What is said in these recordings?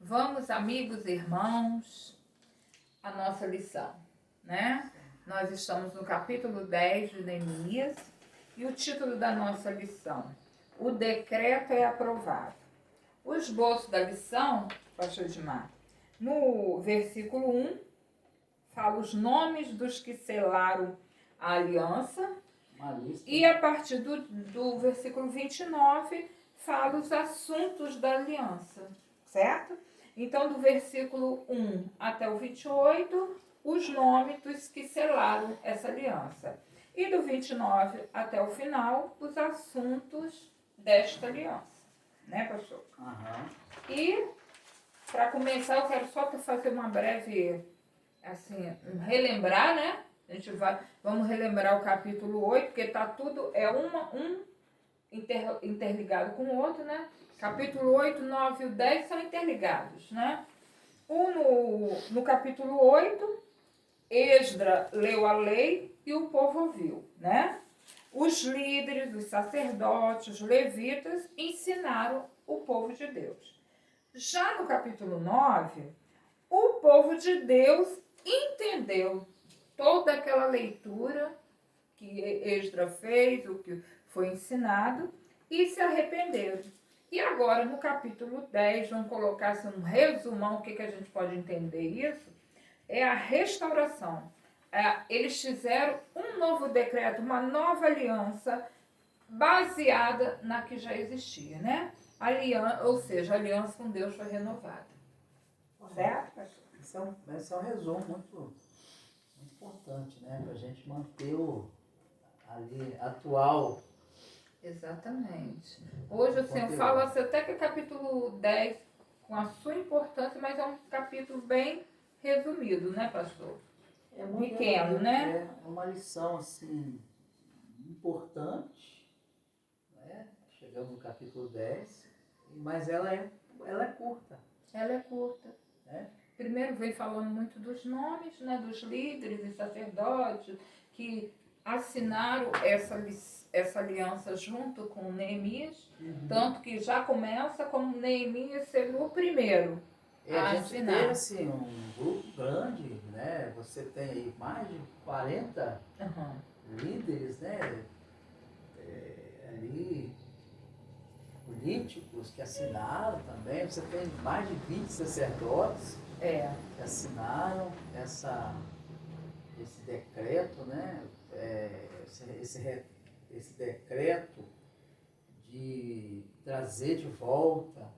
Vamos, amigos e irmãos, a nossa lição, né? Nós estamos no capítulo 10 de Neemias e o título da nossa lição: O decreto é aprovado. O esboço da lição, pastor Edmar, no versículo 1, fala os nomes dos que selaram a aliança, e a partir do versículo 29, fala os assuntos da aliança, certo? Então, do versículo 1 até o 28, os nomes dos que selaram essa aliança. E do 29 até o final, os assuntos desta aliança. Né, pastor? Uhum. E, para começar, eu quero só fazer uma breve, assim, relembrar, né? Vamos relembrar o capítulo 8, porque tá tudo, interligado com o outro, né? Capítulo 8, 9 e 10 são interligados, né? No capítulo 8, Esdra leu a lei e o povo ouviu, né? Os líderes, os sacerdotes, os levitas ensinaram o povo de Deus. Já no capítulo 9, o povo de Deus entendeu toda aquela leitura que Esdra fez, o que foi ensinado, e se arrependeram. E agora, no capítulo 10, vamos colocar assim, um resumão, o que a gente pode entender isso, é a restauração. Eles fizeram um novo decreto, uma nova aliança, baseada na que já existia, né? Ou seja, a aliança com Deus foi renovada. Certo? Esse é um resumo muito importante, né? Para a gente manter ali atual. Exatamente. Hoje, assim, eu falo assim, até que o capítulo 10, com a sua importância, mas é um capítulo bem resumido, né, pastor? É muito pequeno, né? É uma lição, assim, importante, né? Chegamos no capítulo 10, mas ela é curta. Ela é curta. Né? Primeiro vem falando muito dos nomes, né, dos líderes e sacerdotes que assinaram essa aliança junto com Neemias, tanto que já começa como Neemias sendo o primeiro a gente assinar. teve assim, um grupo grande, né? Você tem aí mais de 40 líderes, né? Ali, políticos que assinaram também. Você tem mais de 20 sacerdotes que assinaram esse decreto, né? Esse decreto de trazer de volta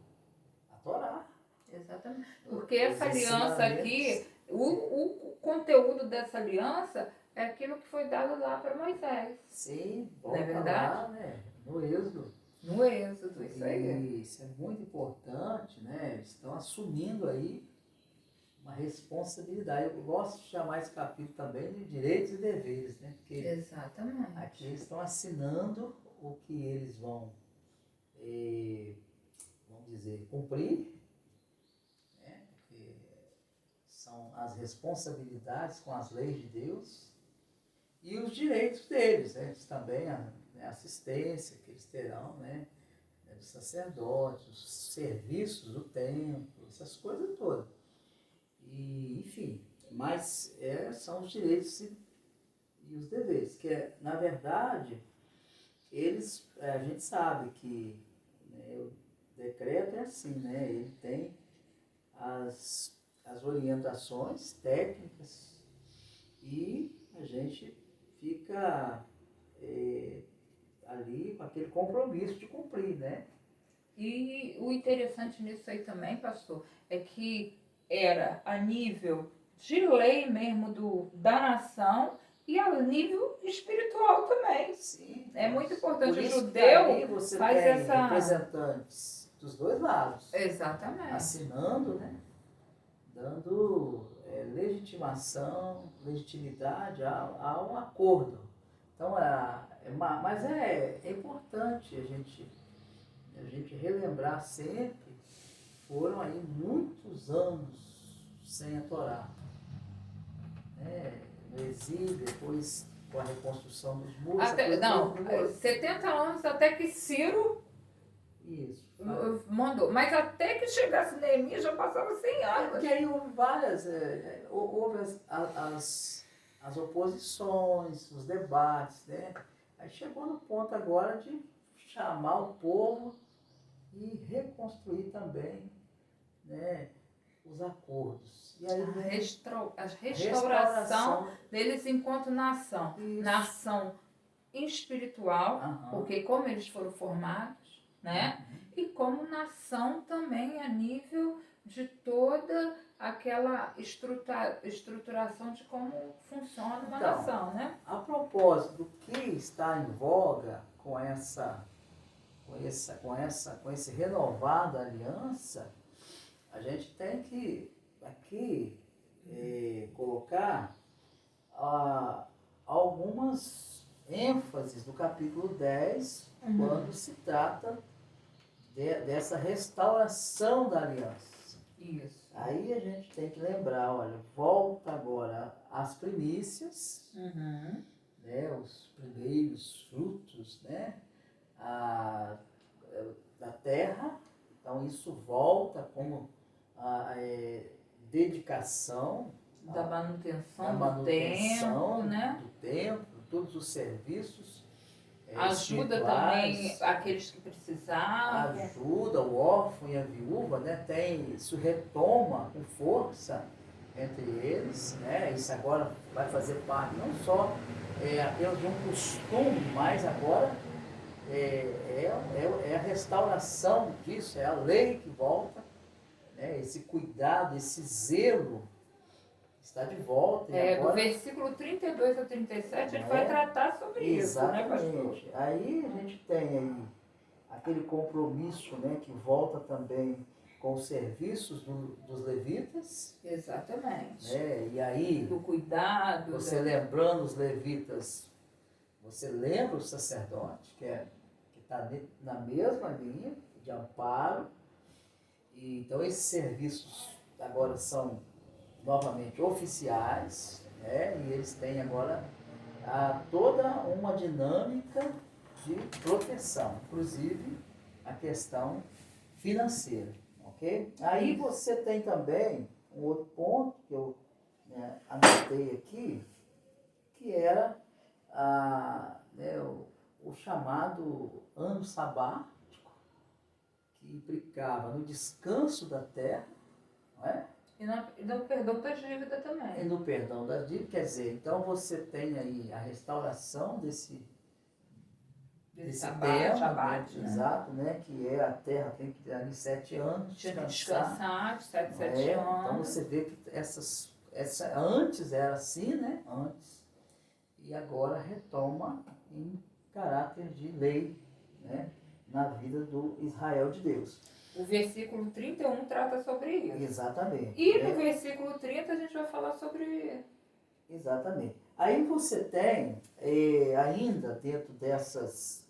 a Torá. Exatamente. Porque essa aliança aqui, o conteúdo dessa aliança é aquilo que foi dado lá para Moisés. Sim, não é verdade? Lá, né? No Êxodo. No Êxodo, isso aí. Isso é muito importante, né? Eles estão assumindo aí uma responsabilidade. Eu gosto de chamar esse capítulo também de direitos e deveres, né? Porque exatamente. Aqui eles estão assinando o que eles vão, vamos dizer, cumprir, né? Porque são as responsabilidades com as leis de Deus e os direitos deles, né? Também a assistência que eles terão, né? Dos sacerdotes, os serviços do templo, essas coisas todas. E, enfim, mas são os direitos e os deveres, que na verdade, a gente sabe que, né, o decreto é assim, né? Ele tem as orientações técnicas e a gente fica ali com aquele compromisso de cumprir, né? E o interessante nisso aí também, pastor, é que era a nível de lei mesmo da nação e a nível espiritual também. Sim. É muito importante. Por isso o judeu que você faz tem essa... representantes dos dois lados. Exatamente. Assinando, né? Dando legitimidade a um acordo. Então, mas é importante a gente relembrar sempre, foram aí muitos anos sem a Torá. No exílio, depois com a reconstrução dos muros. 70 anos até que Ciro Isso. Mandou. Mas até que chegasse Neemias já passava 100 anos. Porque aí houve várias, houve as oposições, os debates, né? Aí chegou no ponto agora de chamar o povo e reconstruir também, né, os acordos. E aí A restauração deles enquanto nação. Isso. Nação espiritual, porque como eles foram formados, né? E como nação também a nível de toda aquela estruturação de como funciona uma nação, né? A propósito do que está em voga com esse renovada aliança, a gente tem que aqui colocar algumas ênfases do capítulo 10, quando se trata dessa restauração da aliança. Isso. Aí a gente tem que lembrar, olha, volta agora às primícias, né, os primeiros frutos, né, da terra. Então isso volta como a dedicação da manutenção do templo, né? Do templo, todos os serviços. Ajuda também aqueles que precisavam. Ajuda o órfão e a viúva, né? Isso retoma com força entre eles, né? Isso agora vai fazer parte não só apenas de um costume, mas agora é a restauração disso, é a lei que volta, né? Esse cuidado, esse zelo está de volta. E agora, do versículo 32 ao 37, ele vai tratar sobre isso, né, pastor? Aí a gente tem aí aquele compromisso, né, que volta também com os serviços dos levitas. Exatamente. Né? E aí, do cuidado. Você lembrando os levitas, você lembra o sacerdote, que está na mesma linha de amparo. E, então esses serviços agora são novamente oficiais, né? E eles têm agora toda uma dinâmica de proteção, inclusive a questão financeira, ok? Aí você tem também um outro ponto que eu anotei aqui, que era o chamado ano sabático, que implicava no descanso da terra, não é? E no perdão das dívidas também. E no perdão das dívidas, quer dizer, então você tem aí a restauração desse Sabate, né? Exato, né? Que a terra tem que ter ali 7 anos. Tinha que descansar de 7 anos. Então você vê que antes era assim, né? Antes. E agora retoma em caráter de lei, né? Na vida do Israel de Deus. O versículo 31 trata sobre isso. Exatamente. E no versículo 30 a gente vai falar sobre... Exatamente. Aí você tem, ainda dentro desse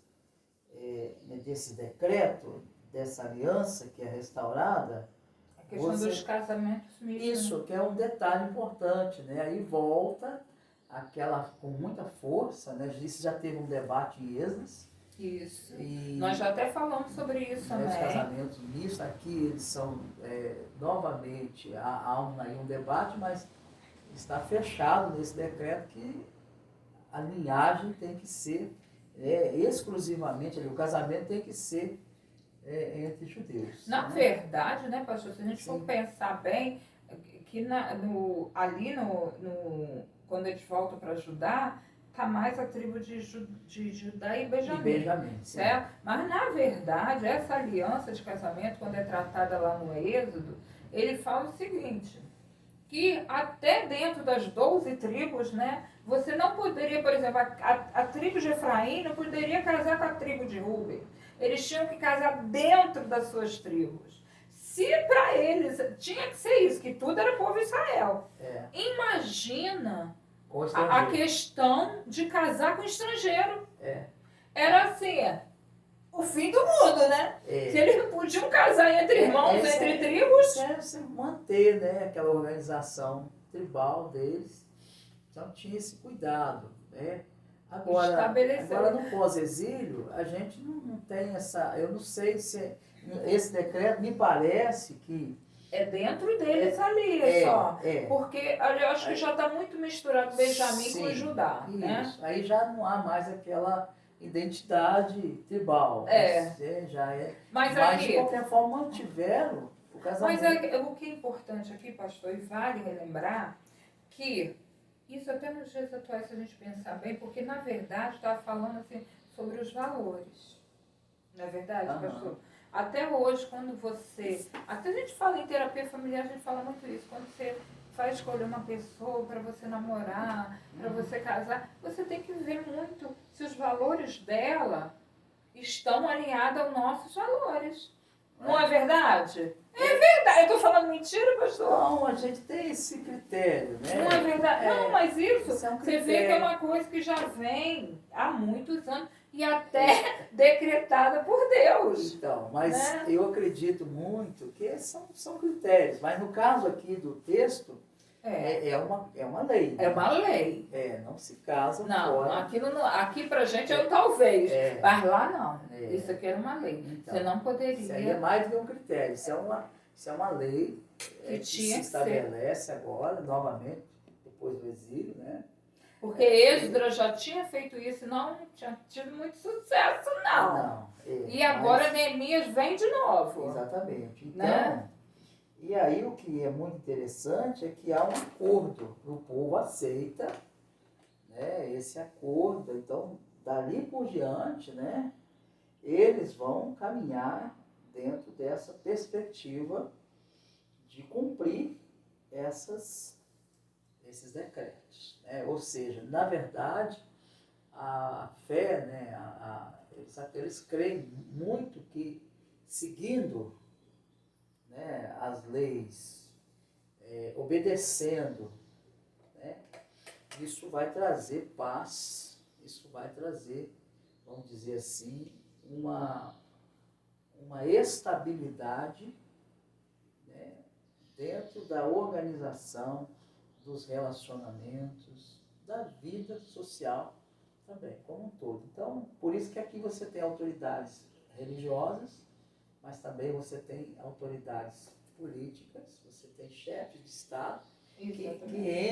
decreto, dessa aliança que é restaurada... A questão dos casamentos mistos. Isso, que é um detalhe importante, né? Aí volta aquela com muita força, né? Isso já teve um debate em Esdras. Isso. Nós já até falamos sobre isso também. Os casamentos mistos, aqui eles são, novamente, há um debate, mas está fechado nesse decreto que a linhagem tem que ser exclusivamente, o casamento tem que ser entre judeus. Na verdade, né, pastor, se a gente for pensar bem, que quando eles voltam para Judá, está mais a tribo de Judá e Benjamim, certo? Mas, na verdade, essa aliança de casamento, quando é tratada lá no Êxodo, ele fala o seguinte, que até dentro das 12 tribos, né, você não poderia, por exemplo, a tribo de Efraim não poderia casar com a tribo de Rúben. Eles tinham que casar dentro das suas tribos. Se para eles tinha que ser isso, que tudo era povo Israel. Imagina a questão de casar com estrangeiro. Era assim, o fim do mundo, né? Se eles não podiam casar entre irmãos, entre tribos. Você manter, né, aquela organização tribal deles. Então tinha esse cuidado, né? estabeleceu. Agora no pós-exílio, a gente não tem essa... Eu não sei se... Esse decreto me parece que... É dentro deles ali, só. Porque ali eu acho que já está muito misturado Benjamim com Judá, né? Isso. Aí já não há mais aquela identidade tribal. Já é. Mas de qualquer forma mantiveram o casamento. Mas o que é importante aqui, pastor, e vale relembrar, que isso até nos dias atuais, se a gente pensar bem, porque na verdade estava falando assim sobre os valores. Não é verdade, pastor? Até hoje, quando você... Até a gente fala em terapia familiar, a gente fala muito isso. Quando você vai escolher uma pessoa para você namorar, para você casar, você tem que ver muito se os valores dela estão alinhados aos nossos valores. Não é verdade? É verdade. Eu estou falando mentira, pastor? Não, a gente tem esse critério, né? Não é verdade? Não, mas isso é um você vê que é uma coisa que já vem há muitos anos e até decretada por Deus. Então, mas né? eu acredito muito que são critérios. Mas no caso aqui do texto, é uma lei. É uma lei. Não se casa fora. Aqui pra gente é um talvez. Mas lá não. Isso aqui era uma lei. Então, você não poderia. Isso aí é mais do que um critério. Isso é uma lei que se estabelece agora, novamente, depois do exílio, né? Porque Esdras já tinha feito isso e não tinha tido muito sucesso, não. E agora Neemias vem de novo. Exatamente. Então, né? E aí o que é muito interessante é que há um acordo, o povo aceita, né, esse acordo. Então, dali por diante, né, eles vão caminhar dentro dessa perspectiva de cumprir esses decretos. Né? Ou seja, na verdade, a fé, né, eles creem muito que seguindo, né, as leis, obedecendo, né, isso vai trazer paz, isso vai trazer, vamos dizer assim, uma estabilidade, né, dentro da organização, dos relacionamentos, da vida social também, como um todo. Então, por isso que aqui você tem autoridades religiosas, mas também você tem autoridades políticas, você tem chefes de Estado que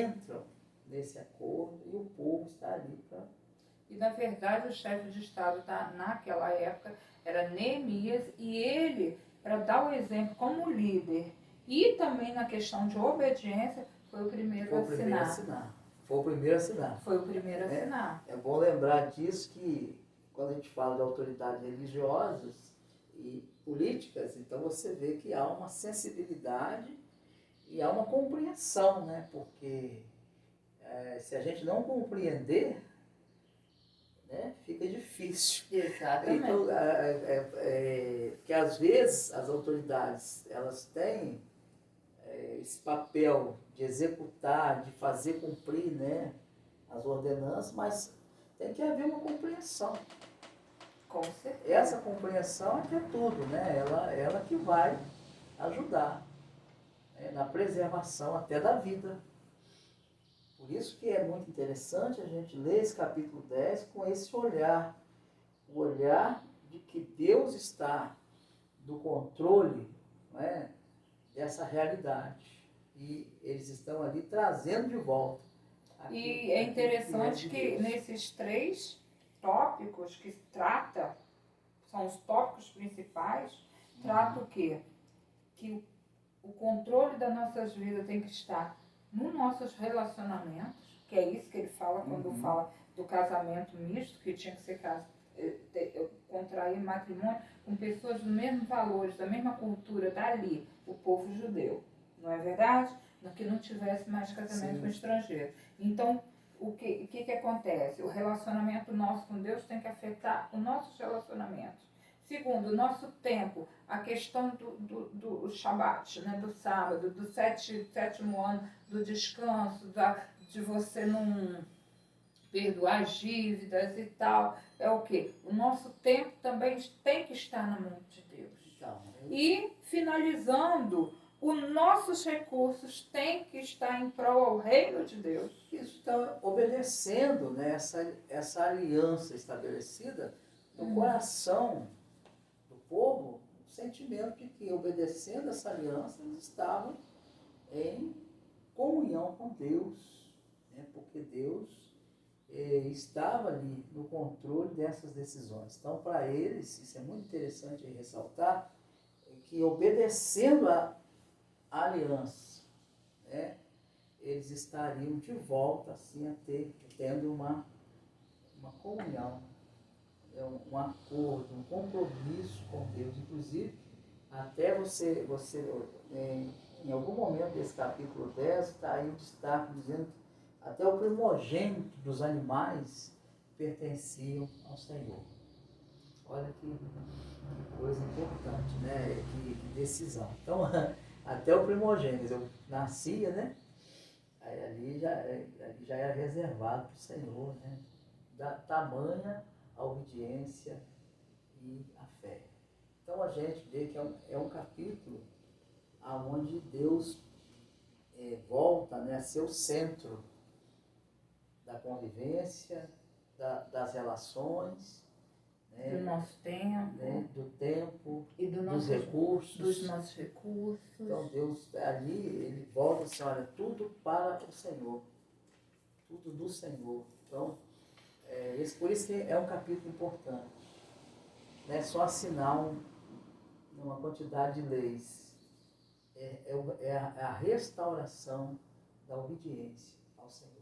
entram nesse acordo e o povo está ali para... E, na verdade, o chefe de Estado naquela época era Neemias, e ele, para dar o exemplo como líder e também na questão de obediência, foi o primeiro a assinar. Foi o primeiro a assinar. Foi o primeiro a assinar. É bom lembrar disso, que quando a gente fala de autoridades religiosas e políticas, então você vê que há uma sensibilidade e há uma compreensão, né? Porque se a gente não compreender, né, fica difícil. Exatamente. Então, que às vezes as autoridades, elas têm esse papel de executar, de fazer cumprir, né, as ordenanças, mas tem que haver uma compreensão. Com certeza. Essa compreensão é que é tudo, né? Ela que vai ajudar, né, na preservação até da vida. Por isso que é muito interessante a gente ler esse capítulo 10 com esse olhar, o olhar de que Deus está no controle, né, dessa realidade. E eles estão ali trazendo de volta. E é interessante que nesses 3 tópicos que trata, são os tópicos principais, trata o quê? Que o controle das nossas vidas tem que estar nos nossos relacionamentos, que é isso que ele fala quando fala do casamento misto, que tinha que ser contrair matrimônio com pessoas dos mesmos valores, da mesma cultura, dali, o povo judeu. Não é verdade? Que não tivesse mais casamento com estrangeiro. Então, o que acontece? O relacionamento nosso com Deus tem que afetar os nossos relacionamentos. Segundo, o nosso tempo, a questão do Shabat, né, do sábado, do sétimo ano, do descanso, de você não perdoar as dívidas e tal. É o quê? O nosso tempo também tem que estar na mão de Deus. E, finalizando, os nossos recursos têm que estar em prol ao reino de Deus. Isso está obedecendo, né, essa aliança estabelecida no coração do povo, o sentimento de que, obedecendo essa aliança, eles estavam em comunhão com Deus, né, porque Deus estava ali no controle dessas decisões. Então, para eles, isso é muito interessante ressaltar, que obedecendo a aliança, né, eles estariam de volta assim, tendo uma comunhão, um acordo, um compromisso com Deus. Inclusive, até você em algum momento desse capítulo 10, está aí um destaque dizendo que até o primogênito dos animais pertenciam ao Senhor. Olha que coisa importante, né? Que decisão. Então, até o primogênito, eu nascia, né? Aí ali já era reservado para o Senhor, né? Da tamanha a obediência e a fé. Então a gente vê que é um capítulo onde Deus volta, né, a ser o centro da convivência, das relações, né, Do nosso tempo. né, do tempo, E dos recursos. Dos nossos recursos. Então Deus ali, ele volta assim, olha, tudo para o Senhor. Tudo do Senhor. Então, por isso que é um capítulo importante. Não é só assinar uma quantidade de leis. É a restauração da obediência ao Senhor.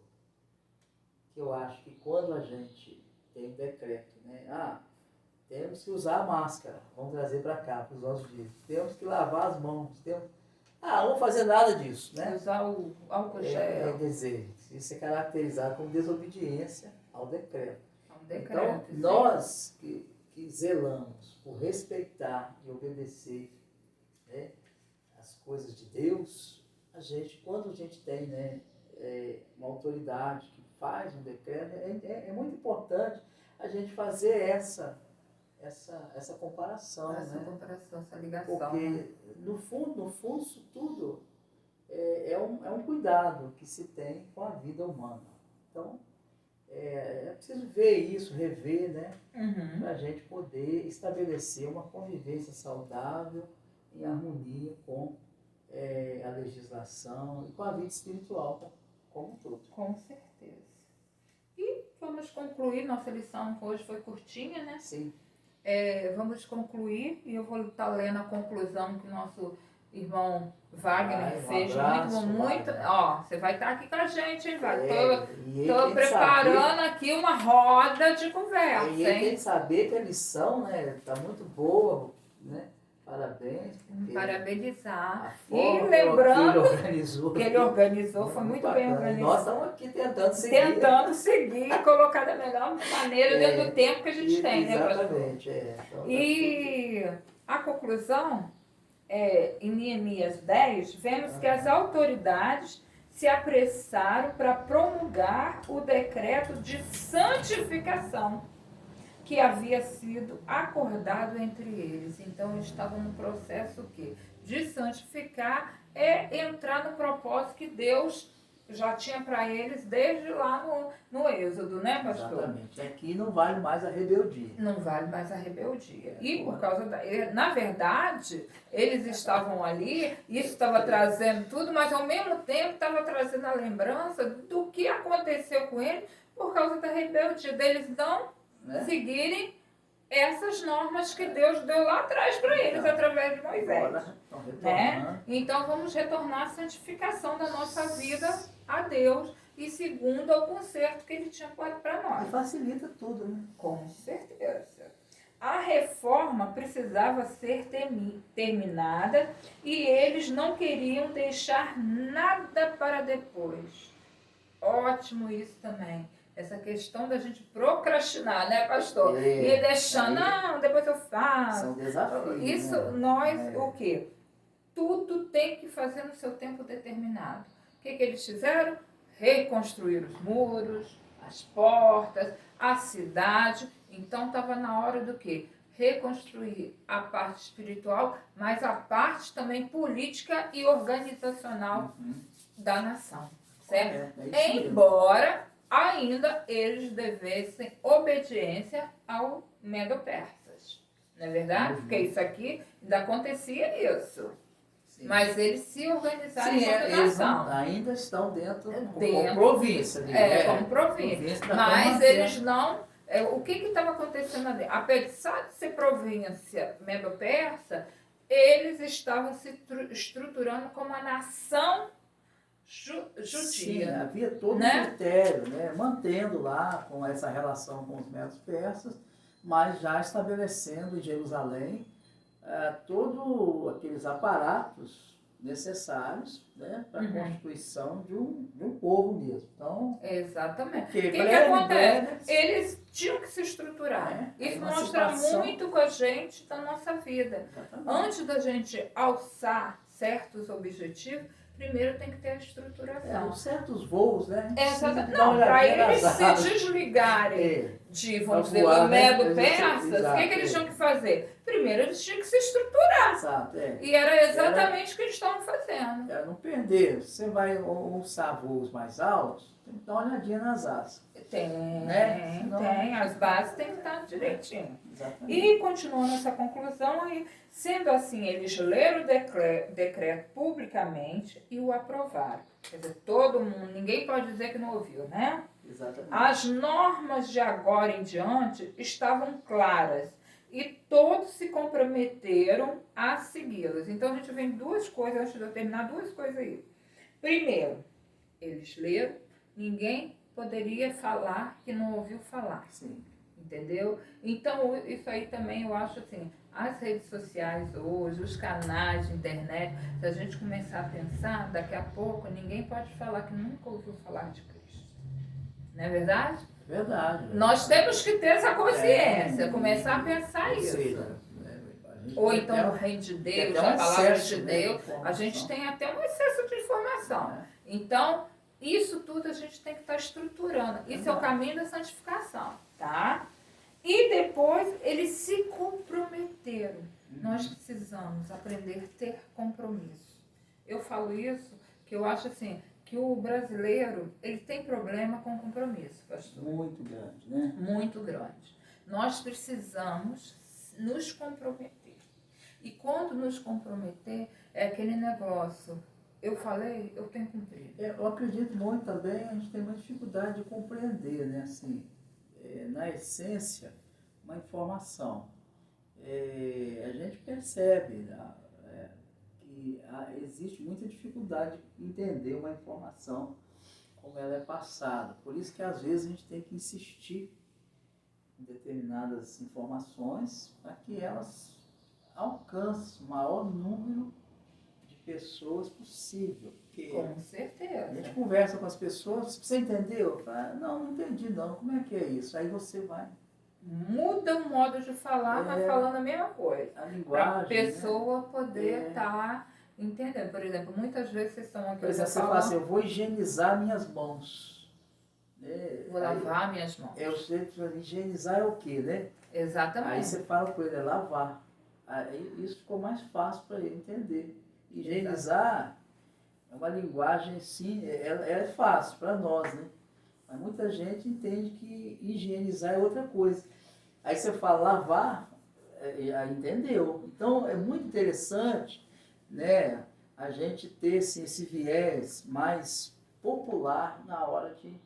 Que eu acho que quando a gente tem um decreto, né? Temos que usar a máscara, vamos trazer para cá, para os nossos dias. Temos que lavar as mãos. Não vou fazer nada disso, né? Usar o álcool gel. Quer dizer, isso é caracterizado como desobediência ao decreto. Então, nós que zelamos por respeitar e obedecer, né, as coisas de Deus, quando a gente tem, né, uma autoridade que faz um decreto, é muito importante a gente fazer essa comparação. Essa né? comparação, essa ligação. Porque, no fundo, isso tudo é um cuidado que se tem com a vida humana. Então, é preciso ver isso, rever, né? Uhum. Para a gente poder estabelecer uma convivência saudável, em harmonia com a legislação e com a vida espiritual como um todo. Com certeza. E vamos concluir, nossa lição hoje foi curtinha, né? Sim. Vamos concluir e eu vou estar lendo a conclusão que o nosso irmão Wagner fez. Abraço, muito. Wagner. Ó, você vai estar aqui com a gente, hein, Wagner? Tô preparando aqui uma roda de conversa, hein? Tem que saber que a lição, né, tá muito boa, né? Parabéns. Parabenizar. E lembrando que ele organizou, foi muito bem organizado. Nós estamos aqui tentando seguir e colocar da melhor maneira dentro do tempo que a gente tem, né, pastor? Exatamente. Então, e a conclusão, em Neemias 10, vemos que as autoridades se apressaram para promulgar o decreto de santificação que havia sido acordado entre eles. Então, eles estavam no processo de santificar, entrar no propósito que Deus já tinha para eles desde lá no Êxodo, né, pastor? Exatamente. Aqui não vale mais a rebeldia. Não vale mais a rebeldia. E por causa na verdade, eles estavam ali, isso estava trazendo tudo, mas ao mesmo tempo estava trazendo a lembrança do que aconteceu com eles por causa da rebeldia, deles não seguirem essas normas que Deus deu lá atrás para eles, através de Moisés. Né? Então vamos retornar à santificação da nossa vida a Deus e segundo ao conserto que Ele tinha para nós. E facilita tudo, né? Com certeza. A reforma precisava ser terminada e eles não queriam deixar nada para depois. Ótimo isso também. Essa questão da gente procrastinar, né, pastor? E deixando, não, depois eu faço. São desafios. Isso, né? nós, o quê? Tudo tem que fazer no seu tempo determinado. O que eles fizeram? Reconstruir os muros, as portas, a cidade. Então, estava na hora do quê? reconstruir a parte espiritual, mas a parte também política e organizacional da nação, certo? É isso mesmo. Embora ainda eles devessem obediência ao Medo-Persas. Não é verdade? Porque isso aqui ainda acontecia isso. Sim. Mas eles se organizaram Sim, enquanto eles nação. ainda estão dentro, Dentro, como província. Ali, como província. Mas eles não... o que estava acontecendo ali? Apesar de ser província medo-persa, eles estavam se estruturando como a nação judia. Sim, havia todo né? um critério, né? Mantendo lá com essa relação com os medos persas, mas já estabelecendo em Jerusalém todos aqueles aparatos necessários, né, para a constituição de um povo mesmo. Então, exatamente. O que acontece? Eles tinham que se estruturar. Isso mostra muito com a gente da nossa vida. Exatamente. Antes da gente alçar certos objetivos, primeiro tem que ter a estruturação. Certos voos, né? Não, para eles se desligarem de, vamos dizer, do Medo-Persas, o que eles tinham que fazer? Primeiro eles tinham que se estruturar. Exato, E era exatamente o que eles estavam fazendo. Não perder. Você vai alçar voos mais altos, tem que dar uma olhadinha nas asas. Tem. As bases têm que estar direitinho. Exatamente. E continuando essa conclusão aí, sendo assim, eles leram o decreto publicamente e o aprovaram. Quer dizer, todo mundo, ninguém pode dizer que não ouviu, né? Exatamente. As normas de agora em diante estavam claras e todos se comprometeram a segui-las. Então a gente vê duas coisas, antes de eu terminar, duas coisas aí. Primeiro, eles leram, ninguém poderia falar que não ouviu falar. Sim. Entendeu? Então, isso aí também eu acho assim, as redes sociais hoje, os canais de internet, se a gente começar a pensar, daqui a pouco ninguém pode falar que nunca ouviu falar de Cristo. Não é verdade? Verdade. Nós temos que ter essa consciência, começar a pensar isso. Ou então o reino de Deus, a palavra de Deus, a gente tem até um excesso de informação. Então, isso tudo a gente tem que estar estruturando. Isso é o caminho da santificação, tá? E depois eles se comprometeram. Nós precisamos aprender a ter compromisso. Eu falo isso que eu acho assim, que o brasileiro, ele tem problema com compromisso, pastor. Muito grande, né? Muito grande. Nós precisamos nos comprometer. E quando nos comprometer, é aquele negócio, eu falei, eu tenho que cumprir. Eu acredito muito também, a gente tem uma dificuldade de compreender, né? Assim, na essência, uma informação. A gente percebe que existe muita dificuldade de entender uma informação como ela é passada. Por isso que às vezes a gente tem que insistir em determinadas informações para que elas alcancem o maior número de pessoas possível. Porque com certeza. A gente conversa com as pessoas, você entendeu? Fala, não entendi não, como é que é isso? Aí você vai... Muda o modo de falar, mas falando a mesma coisa. A linguagem, para a pessoa poder estar entendendo. Por exemplo, muitas vezes vocês estão aqui... Por exemplo, você fala assim, eu vou higienizar minhas mãos. Vou lavar minhas mãos. Higienizar é o quê, né? Exatamente. Aí você fala com ele, é lavar. Aí isso ficou mais fácil para ele entender. Higienizar é uma linguagem, sim, é fácil para nós, né? Mas muita gente entende que higienizar é outra coisa. Aí você fala lavar, aí entendeu. Então é muito interessante, né, a gente ter esse viés mais popular na hora de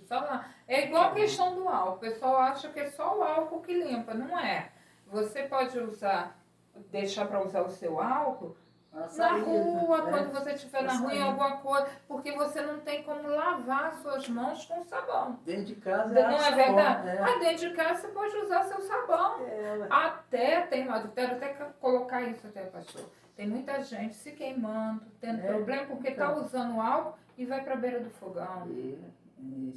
falar. É igual a questão do álcool. O pessoal acha que é só o álcool que limpa. Não é. Você pode deixar para usar o seu álcool na rua, quando você estiver na rua, em alguma coisa, porque você não tem como lavar suas mãos com sabão. Dentro de casa não é verdade? Dentro de casa você pode usar seu sabão. Eu quero até colocar isso até, pastor. Tem muita gente se queimando, tendo problema, porque está usando álcool e vai para a beira do fogão.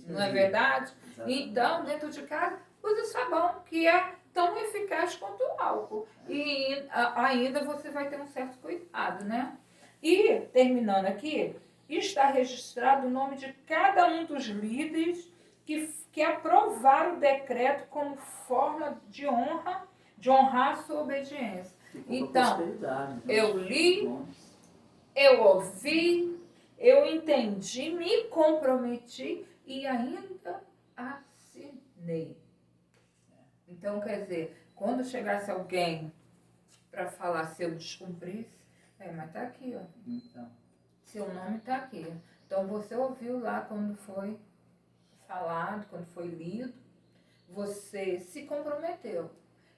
Não é verdade? Exatamente. Então, dentro de casa, use o sabão, que é tão eficaz quanto o álcool. E ainda você vai ter um certo cuidado, né? E, terminando aqui, está registrado o nome de cada um dos líderes que aprovaram o decreto como forma de honra de honrar a sua obediência. Então, eu li, eu ouvi, eu entendi, me comprometi e ainda assinei. Então, quer dizer, quando chegasse alguém para falar se eu descumprisse, mas tá aqui, ó. Então. Seu nome tá aqui. Então, você ouviu lá quando foi falado, quando foi lido, você se comprometeu.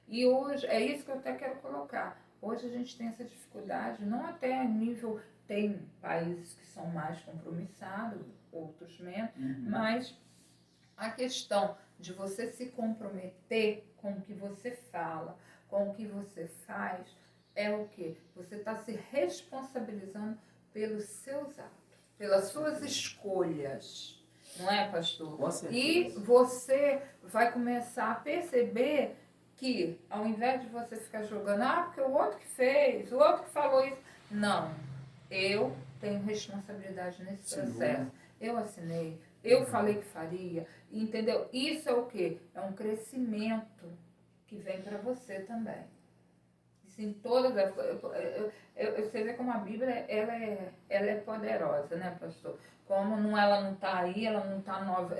E hoje, é isso que eu até quero colocar. Hoje a gente tem essa dificuldade, não até a nível, tem países que são mais compromissados, outros menos, mas a questão de você se comprometer com o que você fala, com o que você faz, é o quê? Você está se responsabilizando pelos seus atos, pelas suas escolhas. Não é, pastor? Com certeza. E você vai começar a perceber que, ao invés de você ficar jogando, porque o outro que fez, o outro que falou isso. Não, eu tenho responsabilidade nesse processo. Eu assinei, eu falei que faria, entendeu? Isso é o quê? É um crescimento que vem para você também. Assim, todas as coisas. Você vê como a Bíblia ela é poderosa, né, pastor? Como ela não está aí, ela não está nova,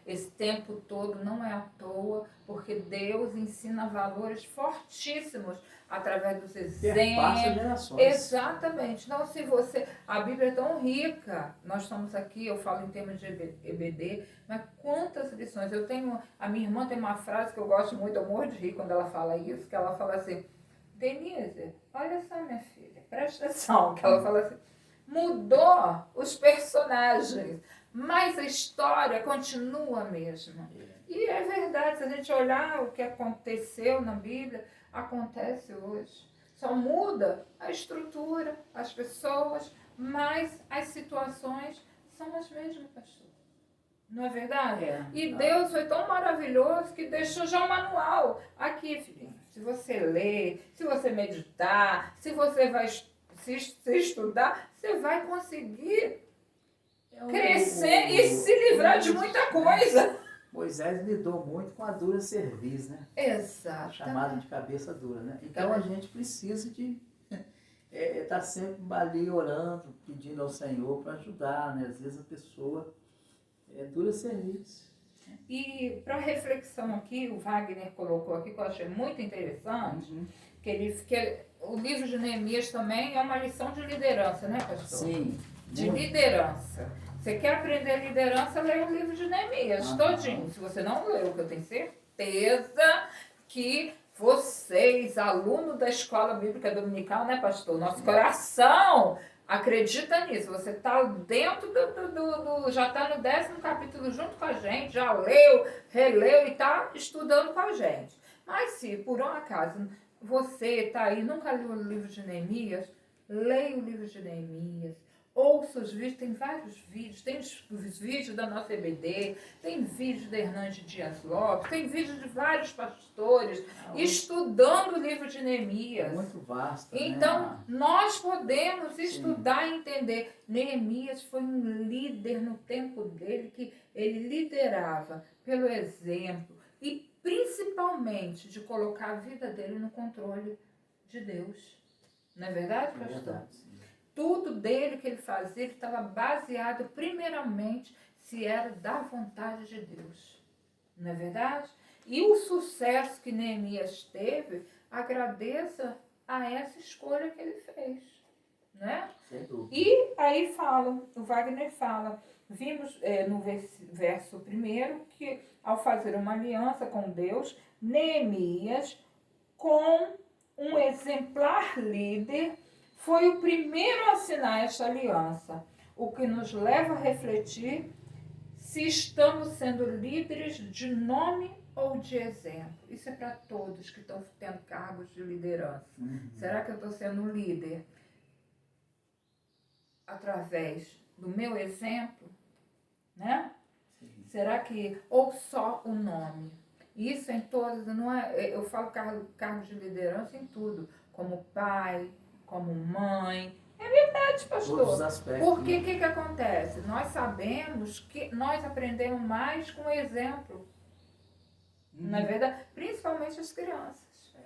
esse tempo todo não é à toa, porque Deus ensina valores fortíssimos através dos exemplos. Gerações. Exatamente. Não, se você. A Bíblia é tão rica, nós estamos aqui, eu falo em termos de EBD, mas quantas lições. A minha irmã tem uma frase que eu gosto muito, eu morro de rir quando ela fala isso, que ela fala assim: Denise, olha só, minha filha, presta atenção, que ela fala assim, mudou os personagens, mas a história continua a mesma. E é verdade, se a gente olhar o que aconteceu na Bíblia, acontece hoje. Só muda a estrutura, as pessoas, mas as situações são as mesmas, pastor. Não é verdade? E Deus foi tão maravilhoso que deixou já um manual. Aqui, filhinho, se você ler, se você meditar, se você vai se estudar, você vai conseguir crescer e se livrar de muita coisa. Moisés lidou muito com a dura cerviz, né? Exato. Chamada de cabeça dura, né? Então a gente precisa de estar sempre ali orando, pedindo ao Senhor para ajudar, né? Às vezes a pessoa dura cerviz. E para reflexão aqui, o Wagner colocou aqui, que eu achei muito interessante, que o livro de Neemias também é uma lição de liderança, né, pastor? Sim. De liderança. Você quer aprender liderança, leia o livro de Neemias, todinho. Se você não leu, que eu tenho certeza que vocês, alunos da Escola Bíblica Dominical, né, pastor? Nosso coração acredita nisso. Você está dentro já está no 10º capítulo junto com a gente, já leu, releu e está estudando com a gente. Mas se, por um acaso, você está aí, nunca leu o livro de Neemias, leia o livro de Neemias. Ouça os vídeos, tem vários vídeos, tem os vídeos da nossa EBD, tem vídeos da Hernandes Dias Lopes, tem vídeos de vários pastores estudando o livro de Neemias. É muito vasto. Então, nós podemos estudar e entender. Neemias foi um líder no tempo dele, que ele liderava pelo exemplo e principalmente de colocar a vida dele no controle de Deus. Não é verdade, pastor? É verdade. Tudo dele que ele fazia, ele estava baseado primeiramente se era da vontade de Deus. Não é verdade? E o sucesso que Neemias teve, agradeça a essa escolha que ele fez. Né? Sem dúvida. E aí o Wagner fala, vimos no verso 1 que ao fazer uma aliança com Deus, Neemias, com um exemplar líder, foi o primeiro a assinar esta aliança, o que nos leva a refletir se estamos sendo líderes de nome ou de exemplo. Isso é para todos que estão tendo cargos de liderança. Será que eu estou sendo líder através do meu exemplo? Né? Será que... Ou só o nome? Isso em todas, não é, eu falo cargos de liderança em tudo, como pai, como mãe. É verdade, pastor. Todos os aspectos. Porque o que acontece? Nós sabemos que nós aprendemos mais com o exemplo. Não é verdade? Principalmente as crianças.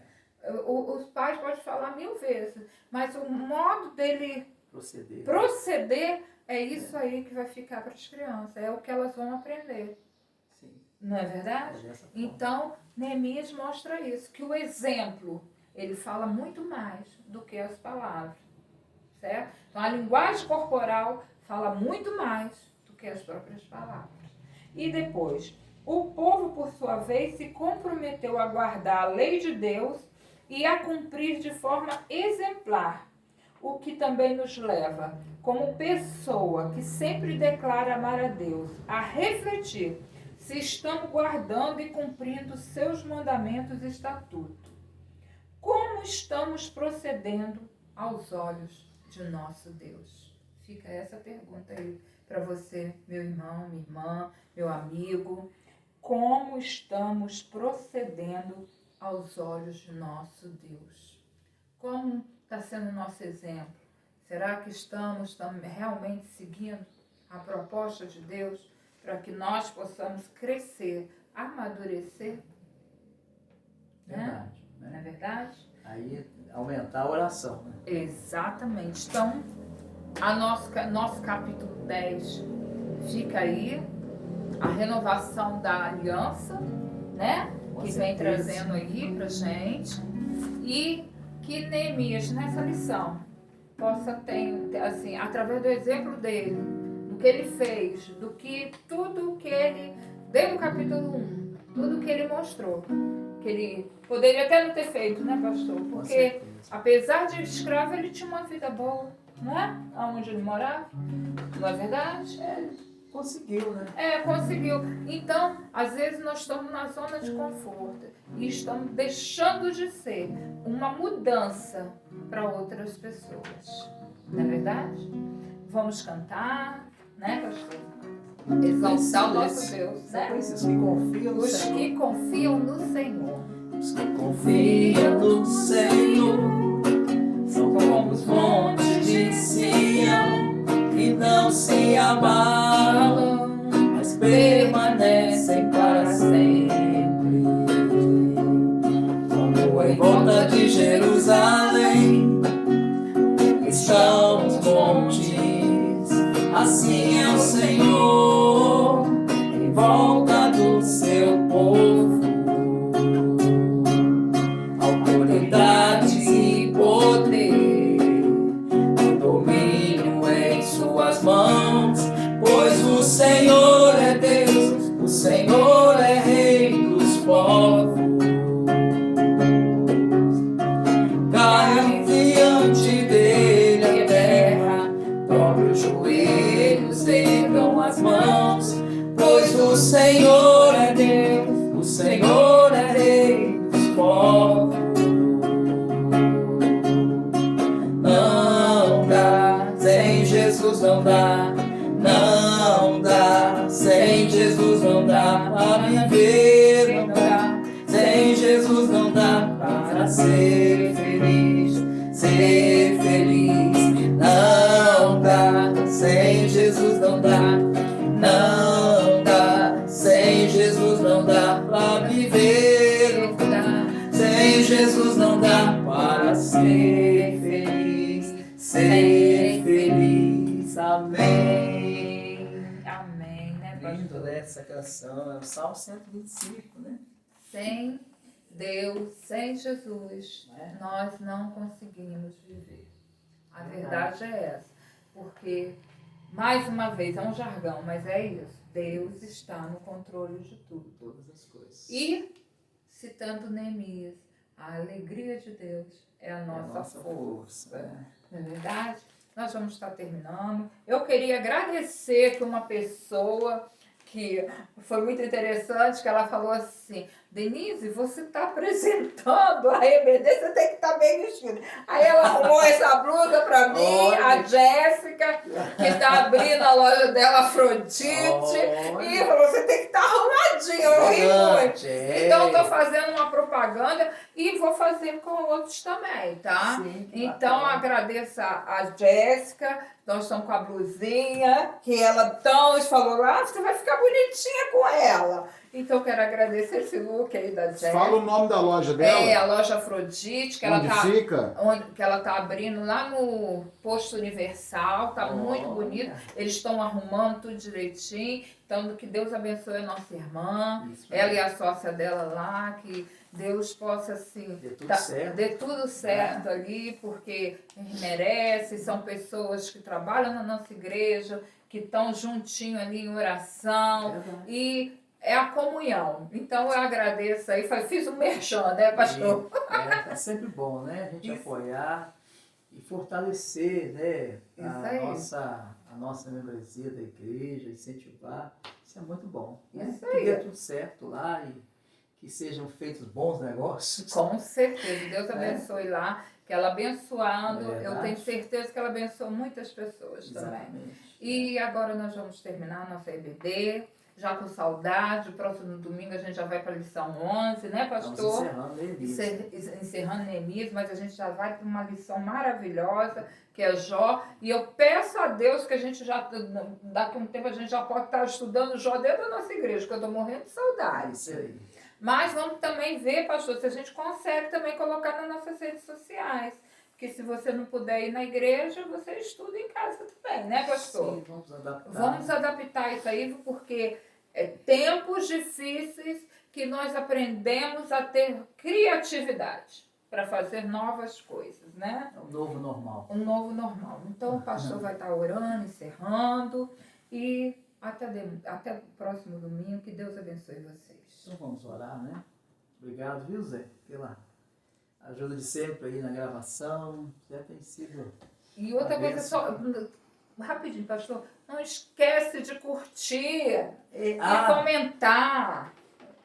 Os pais podem falar 1000 vezes, mas o modo dele Proceder. proceder é isso aí que vai ficar para as crianças. É o que elas vão aprender. Sim. Não é verdade? É dessa forma. Então, Neemias mostra isso, que o exemplo, ele fala muito mais do que as palavras. Certo? Então, a linguagem corporal fala muito mais do que as próprias palavras. E depois, o povo, por sua vez, se comprometeu a guardar a lei de Deus e a cumprir de forma exemplar, o que também nos leva, como pessoa que sempre declara amar a Deus, a refletir se estamos guardando e cumprindo seus mandamentos e estatutos. Como estamos procedendo aos olhos de nosso Deus? Fica essa pergunta aí para você, meu irmão, minha irmã, meu amigo. Como estamos procedendo aos olhos de nosso Deus? Como está sendo o nosso exemplo? Será que estamos realmente seguindo a proposta de Deus para que nós possamos crescer, amadurecer? Verdade. Não é Né? verdade? Aí aumentar a oração. Né? Exatamente. Então, nosso capítulo 10 fica aí, a renovação da aliança, né? Com Que certeza. vem trazendo aí pra gente. E que Neemias, nessa lição, possa ter, assim, através do exemplo dele, do que ele fez, do que tudo que ele, desde o capítulo 1, tudo que ele mostrou, que ele poderia até não ter feito, né, pastor? Com Porque, certeza. apesar de escravo, ele tinha uma vida boa, não é? Onde ele morava, não é verdade? Conseguiu, né? Conseguiu. Então, às vezes nós estamos na zona de conforto e estamos deixando de ser uma mudança para outras pessoas. Não é verdade? Vamos cantar, né, pastor? Exaltar o nosso Deus, né? Os que confiam no Os Senhor. que confiam no Senhor. Os que confiam no Senhor são como os montes de Sião, que não se abalam, mas permanecem para sempre. Como em volta de Jerusalém estão os montes, assim é o Senhor em volta do seu povo. Autoridades e poder, domínio em suas mãos, pois o Senhor é Deus, o Senhor é Rei dos povos. Caiam diante dele a terra, dobre os joelhos, ergam as mãos, pois o Senhor é Deus, o Senhor é Rei dos povos. Não dá, sem Jesus não dá, não dá, sem Jesus não dá para viver, não dá, sem Jesus não dá para ser feliz, ser feliz. Não dá, sem Jesus não dá, não dá, sem Jesus não dá para viver, não dá, sem Jesus não dá para ser feliz, ser feliz. Amém. Amém, né, Lindo, pastor? né, essa canção, é o Salmo 125, né? Sem Deus, sem Jesus, É. nós não conseguimos viver. A Verdade. verdade é essa. Porque, mais uma vez, é um jargão, mas é isso. Deus está no controle de tudo. Todas as coisas. E, citando Neemias, a alegria de Deus é a nossa força. Não é verdade? Nós vamos estar terminando. Eu queria agradecer que uma pessoa que foi muito interessante, que ela falou assim: Denise, você está apresentando a EBD, você tem que estar bem vestida. Aí ela arrumou essa blusa para mim, Olha. a Jéssica, que está abrindo a loja dela, Afrodite, Olha. e falou: você tem que estar arrumadinha. Eu ri muito. Então, eu estou fazendo uma propaganda e vou fazer com outros também, tá? Sim, que Então, bacana. agradeço a Jéssica. Nós estamos com a blusinha que ela falou lá, você vai ficar bonitinha com ela. Então, quero agradecer esse look aí da Jess. Fala o nome da loja dela. É a loja Afrodite, que Onde ela tá, fica? que ela tá abrindo lá no Posto Universal, tá muito bonito. Eles estão arrumando tudo direitinho. Então, que Deus abençoe a nossa irmã, Isso ela e mesmo. a sócia dela lá, que Deus possa, assim, Dê tudo certo. dê tudo certo ali, porque merece, são pessoas que trabalham na nossa igreja, que estão juntinho ali em oração, Verdade. e é a comunhão. Então eu agradeço aí, fiz um merchan, né, pastor? É sempre bom, né? A gente Isso. apoiar e fortalecer, né? Isso aí. A nossa membresia da igreja, incentivar. Isso é muito bom. Né? Isso Que aí. dê tudo certo lá e que sejam feitos bons negócios. Com certeza, Deus abençoe lá, que ela abençoando, É eu verdade. tenho certeza que ela abençoa muitas pessoas também. Exatamente. E agora nós vamos terminar a nossa EBD, já com saudade, o próximo domingo a gente já vai para a lição 11, né, pastor? Estamos encerrando Neemias. Encerrando Neemias, mas a gente já vai para uma lição maravilhosa, que é Jó, e eu peço a Deus que a gente já, daqui a um tempo a gente já pode estar estudando Jó dentro da nossa igreja, que eu estou morrendo de É saudade. isso aí. Mas vamos também ver, pastor, se a gente consegue também colocar nas nossas redes sociais. Porque se você não puder ir na igreja, você estuda em casa também, né, pastor? Sim, vamos adaptar. Vamos adaptar isso aí, porque é tempos difíceis que nós aprendemos a ter criatividade para fazer novas coisas, né? É um novo normal. Um novo normal. Então o pastor vai estar orando, encerrando e até o próximo domingo. Que Deus abençoe vocês. Então vamos orar, né? Obrigado, viu, Zé? Pela ajuda de sempre aí na gravação. Já tem sido. E outra coisa, só rapidinho, pastor, não esquece de curtir e comentar.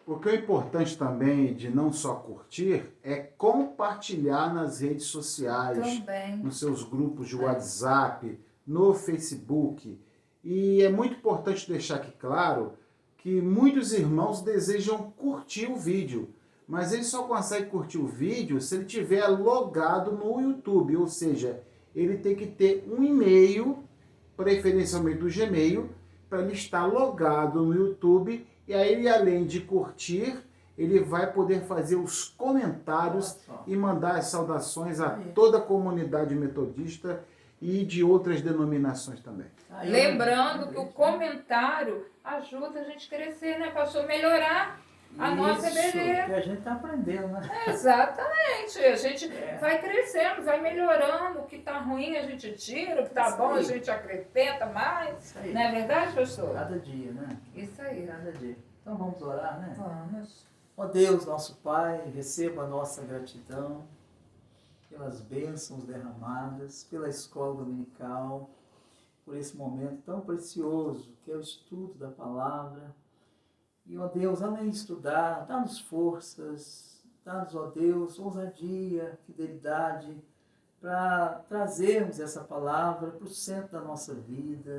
O que é importante também de não só curtir é compartilhar nas redes sociais, Também. nos seus grupos de WhatsApp, no Facebook. E é muito importante deixar aqui claro que muitos irmãos desejam curtir o vídeo, mas ele só consegue curtir o vídeo se ele tiver logado no YouTube, ou seja, ele tem que ter um e-mail, preferencialmente do Gmail, para ele estar logado no YouTube, e aí ele, além de curtir, ele vai poder fazer os comentários e mandar as saudações a toda a comunidade metodista e de outras denominações também. Lembrando que o comentário ajuda a gente a crescer, né, pastor? Melhorar a nossa Isso, EBD. que a gente está aprendendo, né? Exatamente. A gente vai crescendo, vai melhorando. O que está ruim a gente tira, o que está Isso bom a aí. gente acrescenta mais. Isso aí. Não é verdade, pastor? Cada dia, né? Isso aí. Cada dia. Então vamos orar, né? Vamos. Ó Deus, nosso Pai, receba a nossa gratidão pelas bênçãos derramadas, pela escola dominical, por esse momento tão precioso que é o estudo da palavra. E, ó Deus, além de estudar, dá-nos forças, dá-nos, ó Deus, ousadia, fidelidade, para trazermos essa palavra para o centro da nossa vida,